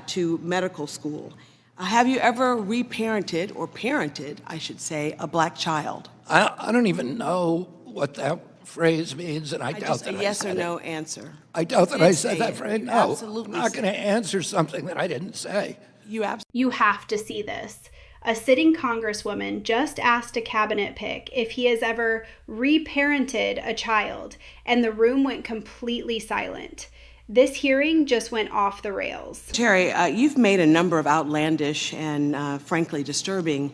to medical school. Have you ever reparented, or parented, I should say, a black child? I don't even know what that phrase means, and I doubt just that a yes I said or no it. answer. I doubt that I said that it. phrase. You No, absolutely I'm not going to said it. answer something that I didn't say. You have to see this. A sitting congresswoman just asked a cabinet pick if he has ever reparented a child, and the room went completely silent. This hearing just went off the rails. Terry, you've made a number of outlandish and frankly disturbing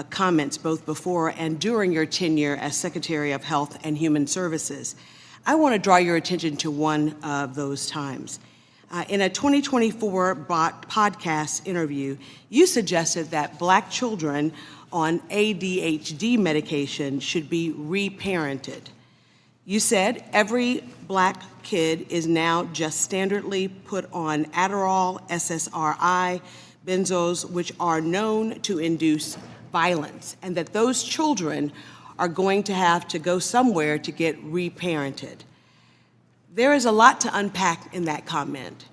comments both before and during your tenure as Secretary of Health and Human Services. I want to draw your attention to one of those times. In a 2024 podcast interview, you suggested that Black children on ADHD medication should be reparented. You said every Black kid is now just standardly put on Adderall, SSRI, benzos, which are known to induce violence, and that those children are going to have to go somewhere to get reparented. There is a lot to unpack in that comment.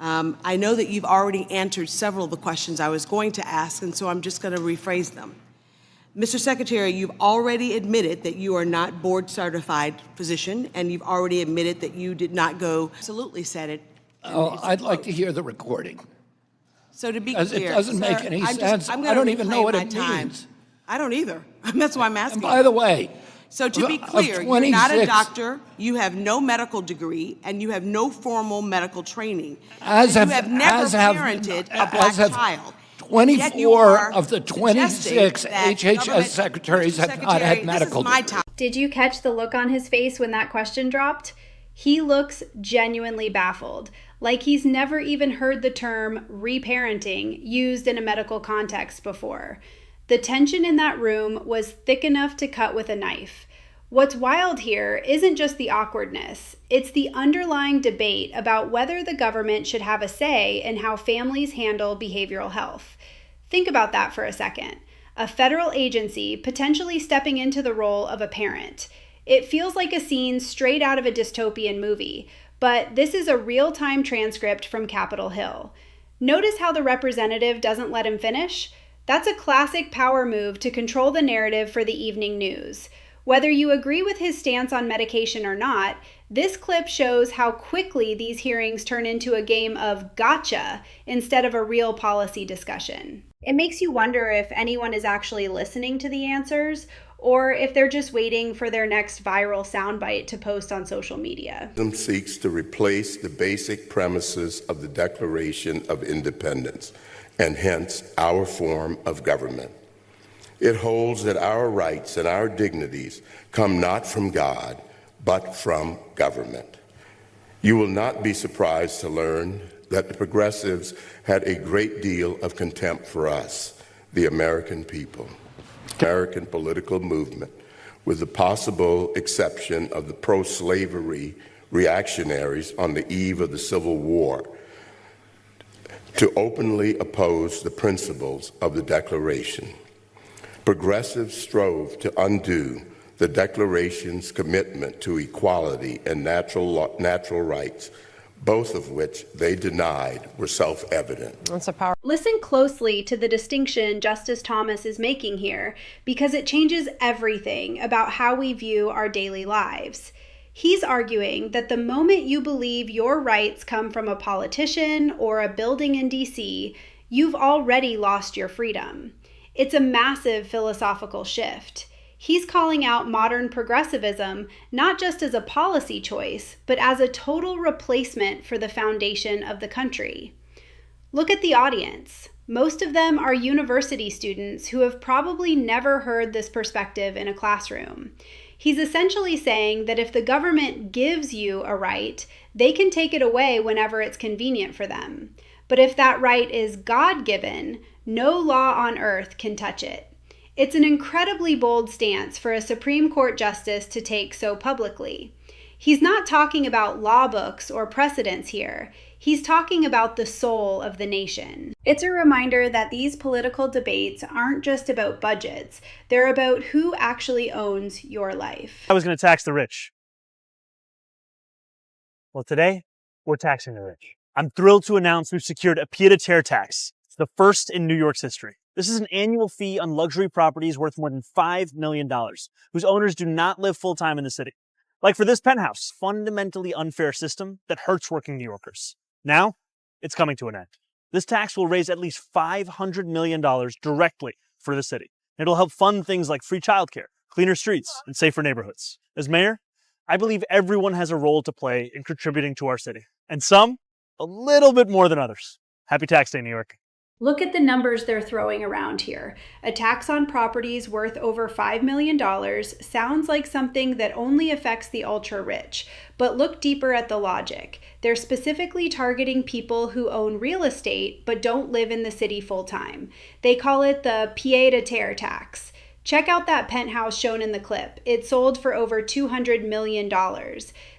I know that you've already answered several of the questions I was going to ask, and so I'm just going to rephrase them. Mr. Secretary, you've already admitted that you are not board-certified physician, and you've already admitted that you did not go, absolutely said it. Oh, I'd like to hear the recording. So to be Because clear, it doesn't make sir, any I'm sense. I'm I gonna don't even know reclaim what my it time. means. I don't either. That's why I'm asking. And by the way, so to be of clear, you're not a 26 doctor, you have no medical degree, and you have no formal medical training. You as have never parented a Black child. Yet you 24 are of the 26 suggesting that HHS government- secretaries Mr. have not had Secretary, medical this is my degrees. Did you catch the look on his face when that question dropped? He looks genuinely baffled, like he's never even heard the term reparenting used in a medical context before. The tension in that room was thick enough to cut with a knife. What's wild here isn't just the awkwardness, it's the underlying debate about whether the government should have a say in how families handle behavioral health. Think about that for a second. A federal agency potentially stepping into the role of a parent. It feels like a scene straight out of a dystopian movie, but this is a real-time transcript from Capitol Hill. Notice how the representative doesn't let him finish? That's a classic power move to control the narrative for the evening news. Whether you agree with his stance on medication or not, this clip shows how quickly these hearings turn into a game of gotcha instead of a real policy discussion. It makes you wonder if anyone is actually listening to the answers, or if they're just waiting for their next viral soundbite to post on social media. Seeks to replace the basic premises of the Declaration of Independence, and hence our form of government. It holds that our rights and our dignities come not from God, but from government. You will not be surprised to learn that the progressives had a great deal of contempt for us, the American people, American political movement, with the possible exception of the pro-slavery reactionaries on the eve of the Civil War, to openly oppose the principles of the Declaration. Progressives strove to undo the Declaration's commitment to equality and natural rights, both of which they denied were self-evident. Listen closely to the distinction Justice Thomas is making here, because it changes everything about how we view our daily lives. He's arguing that the moment you believe your rights come from a politician or a building in DC, you've already lost your freedom. It's a massive philosophical shift. He's calling out modern progressivism not just as a policy choice, but as a total replacement for the foundation of the country. Look at the audience. Most of them are university students who have probably never heard this perspective in a classroom. He's essentially saying that if the government gives you a right, they can take it away whenever it's convenient for them. But if that right is God-given, no law on earth can touch it. It's an incredibly bold stance for a Supreme Court justice to take so publicly. He's not talking about law books or precedents here. He's talking about the soul of the nation. It's a reminder that these political debates aren't just about budgets. They're about who actually owns your life. I was going to tax the rich. Well, today, we're taxing the rich. I'm thrilled to announce we've secured a Pied-à-Terre tax. It's the first in New York's history. This is an annual fee on luxury properties worth more than $5 million, whose owners do not live full-time in the city. Like for this penthouse, fundamentally unfair system that hurts working New Yorkers. Now, it's coming to an end. This tax will raise at least $500 million directly for the city. It'll help fund things like free childcare, cleaner streets, and safer neighborhoods. As mayor, I believe everyone has a role to play in contributing to our city, and some a little bit more than others. Happy Tax Day, New York. Look at the numbers they're throwing around here. A tax on properties worth over $5 million sounds like something that only affects the ultra-rich, but look deeper at the logic. They're specifically targeting people who own real estate but don't live in the city full-time. They call it the Pied-à-Terre tax. Check out that penthouse shown in the clip. It sold for over $200 million.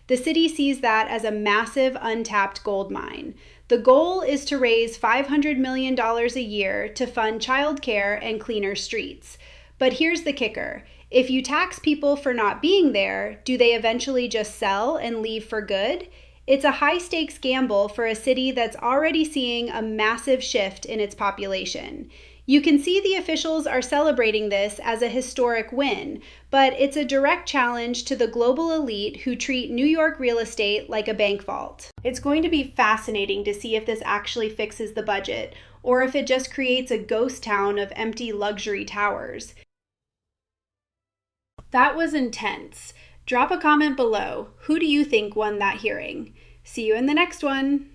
The city sees that as a massive untapped gold mine. The goal is to raise $500 million a year to fund childcare and cleaner streets. But here's the kicker. If you tax people for not being there, do they eventually just sell and leave for good? It's a high-stakes gamble for a city that's already seeing a massive shift in its population. You can see the officials are celebrating this as a historic win, but it's a direct challenge to the global elite who treat New York real estate like a bank vault. It's going to be fascinating to see if this actually fixes the budget, or if it just creates a ghost town of empty luxury towers. That was intense. Drop a comment below. Who do you think won that hearing? See you in the next one.